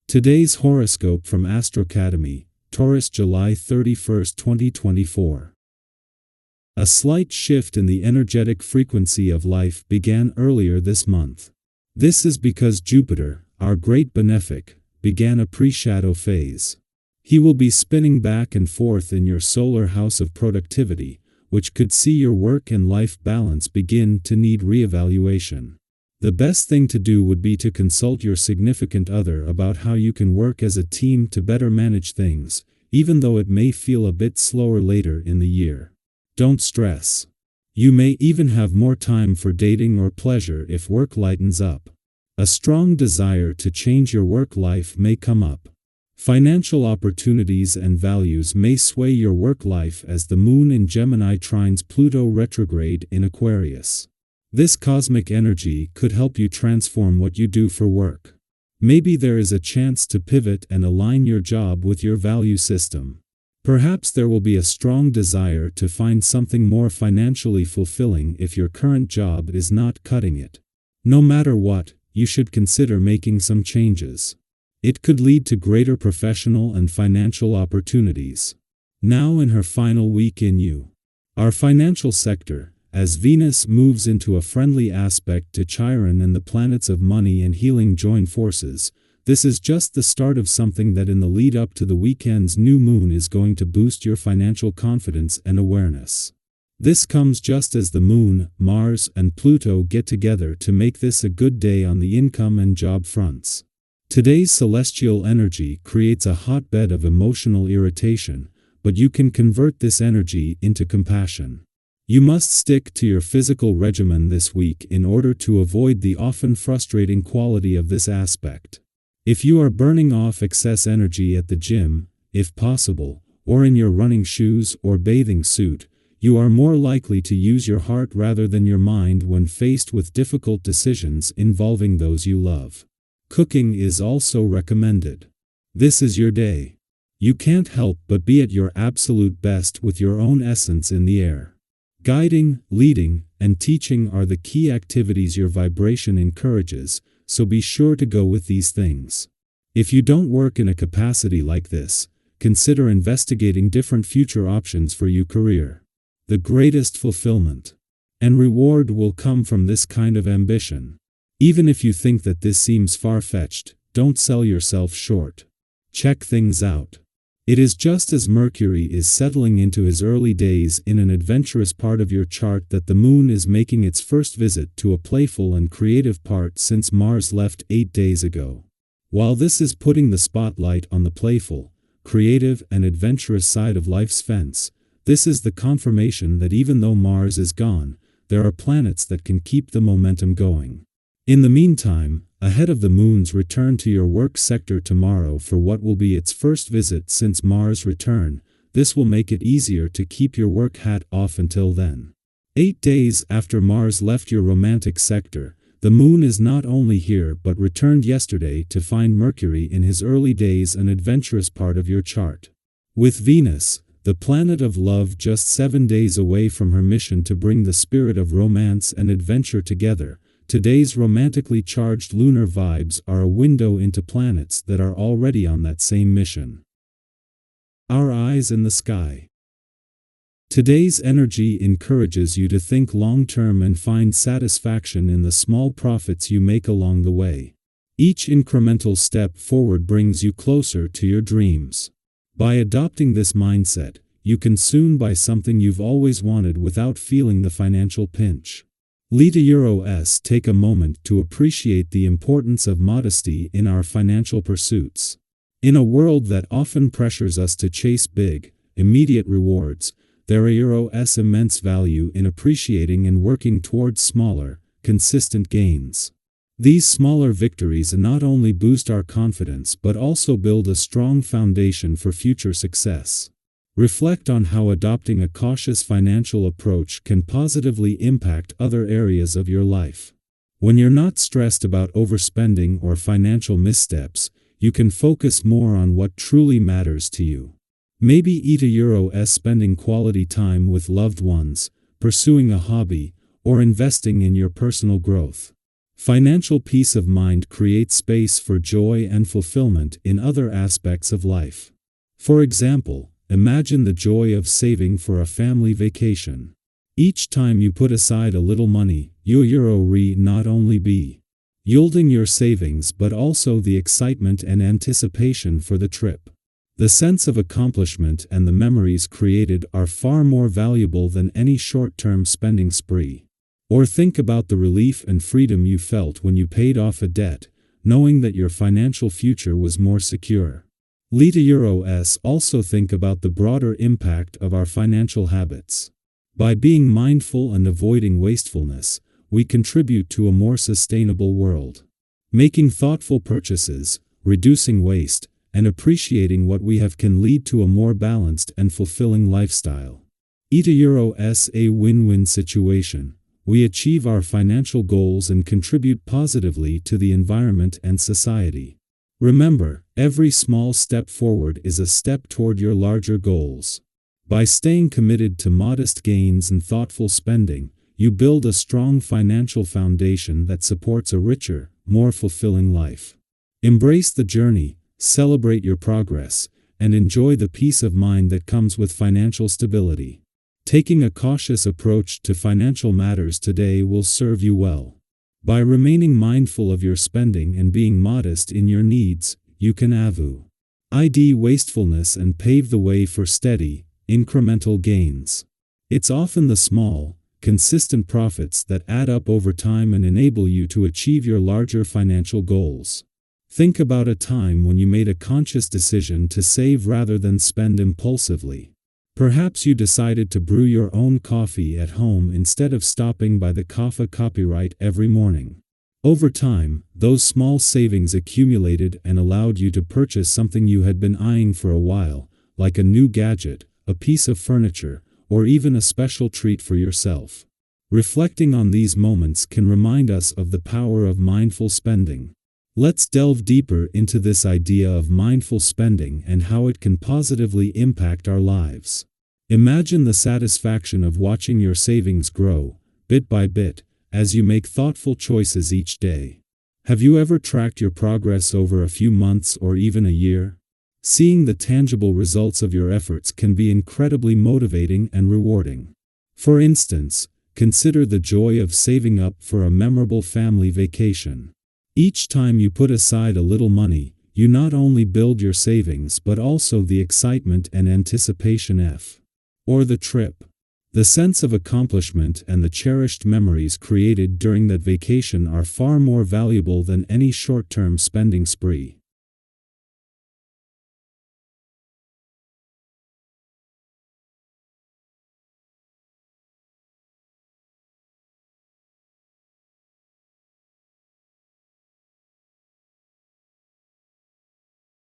Today's horoscope from AstroCademy, Taurus, July 31, 2024. A slight shift in the energetic frequency of life began earlier this month. This is because Jupiter, our great benefic, began a pre-shadow phase. He will be spinning back and forth in your solar house of productivity, which could see your work and life balance begin to need reevaluation. The best thing to do would be to consult your significant other about how you can work as a team to better manage things, even though it may feel a bit slower later in the year. Don't stress. You may even have more time for dating or pleasure if work lightens up. A strong desire to change your work life may come up. Financial opportunities and values may sway your work life as the Moon in Gemini trines Pluto retrograde in Aquarius. This cosmic energy could help you transform what you do for work. Maybe there is a chance to pivot and align your job with your value system. Perhaps there will be a strong desire to find something more financially fulfilling if your current job is not cutting it. No matter what, you should consider making some changes. It could lead to greater professional and financial opportunities. Now in her final week in our financial sector, as Venus moves into a friendly aspect to Chiron and the planets of money and healing join forces, this is just the start of something that in the lead up to the weekend's new moon is going to boost your financial confidence and awareness. This comes just as the Moon, Mars, and Pluto get together to make this a good day on the income and job fronts. Today's celestial energy creates a hotbed of emotional irritation, but you can convert this energy into compassion. You must stick to your physical regimen this week in order to avoid the often frustrating quality of this aspect. If you are burning off excess energy at the gym, if possible, or in your running shoes or bathing suit, you are more likely to use your heart rather than your mind when faced with difficult decisions involving those you love. Cooking is also recommended. This is your day. You can't help but be at your absolute best with your own essence in the air. Guiding, leading, and teaching are the key activities your vibration encourages, so be sure to go with these things. If you don't work in a capacity like this, consider investigating different future options for your career. The greatest fulfillment and reward will come from this kind of ambition. Even if you think that this seems far-fetched, don't sell yourself short. Check things out. It is just as Mercury is settling into his early days in an adventurous part of your chart that the Moon is making its first visit to a playful and creative part since Mars left 8 days ago. While this is putting the spotlight on the playful, creative, and adventurous side of life's fence, this is the confirmation that even though Mars is gone, there are planets that can keep the momentum going. In the meantime, ahead of the Moon's return to your work sector tomorrow for what will be its first visit since Mars' return, this will make it easier to keep your work hat off until then. 8 days after Mars left your romantic sector, the Moon is not only here but returned yesterday to find Mercury in his early days an adventurous part of your chart. With Venus, the planet of love, just 7 days away from her mission to bring the spirit of romance and adventure together, today's romantically charged lunar vibes are a window into planets that are already on that same mission. Our eyes in the sky. Today's energy encourages you to think long-term and find satisfaction in the small profits you make along the way. Each incremental step forward brings you closer to your dreams. By adopting this mindset, you can soon buy something you've always wanted without feeling the financial pinch. Lita take a moment to appreciate the importance of modesty in our financial pursuits. In a world that often pressures us to chase big, immediate rewards, there is immense value in appreciating and working towards smaller, consistent gains. These smaller victories not only boost our confidence but also build a strong foundation for future success. Reflect on how adopting a cautious financial approach can positively impact other areas of your life. When you're not stressed about overspending or financial missteps, you can focus more on what truly matters to you. Maybe spending quality time with loved ones, pursuing a hobby, or investing in your personal growth. Financial peace of mind creates space for joy and fulfillment in other aspects of life. For example, imagine the joy of saving for a family vacation. Each time you put aside a little money, you're not only be yielding your savings but also the excitement and anticipation for the trip. The sense of accomplishment and the memories created are far more valuable than any short-term spending spree. Or think about the relief and freedom you felt when you paid off a debt, knowing that your financial future was more secure. Also think about the broader impact of our financial habits. By being mindful and avoiding wastefulness, we contribute to a more sustainable world. Making thoughtful purchases, reducing waste, and appreciating what we have can lead to a more balanced and fulfilling lifestyle. A win-win situation. We achieve our financial goals and contribute positively to the environment and society. Remember, every small step forward is a step toward your larger goals. By staying committed to modest gains and thoughtful spending, you build a strong financial foundation that supports a richer, more fulfilling life. Embrace the journey, celebrate your progress, and enjoy the peace of mind that comes with financial stability. Taking a cautious approach to financial matters today will serve you well. By remaining mindful of your spending and being modest in your needs, you can avoid wastefulness and pave the way for steady, incremental gains. It's often the small, consistent profits that add up over time and enable you to achieve your larger financial goals. Think about a time when you made a conscious decision to save rather than spend impulsively. Perhaps you decided to brew your own coffee at home instead of stopping by the coffee copyright every morning. Over time, those small savings accumulated and allowed you to purchase something you had been eyeing for a while, like a new gadget, a piece of furniture, or even a special treat for yourself. Reflecting on these moments can remind us of the power of mindful spending. Let's delve deeper into this idea of mindful spending and how it can positively impact our lives. Imagine the satisfaction of watching your savings grow, bit by bit, as you make thoughtful choices each day. Have you ever tracked your progress over a few months or even a year? Seeing the tangible results of your efforts can be incredibly motivating and rewarding. For instance, consider the joy of saving up for a memorable family vacation. Each time you put aside a little money, you not only build your savings but also the excitement and anticipation for the trip. The sense of accomplishment and the cherished memories created during that vacation are far more valuable than any short-term spending spree.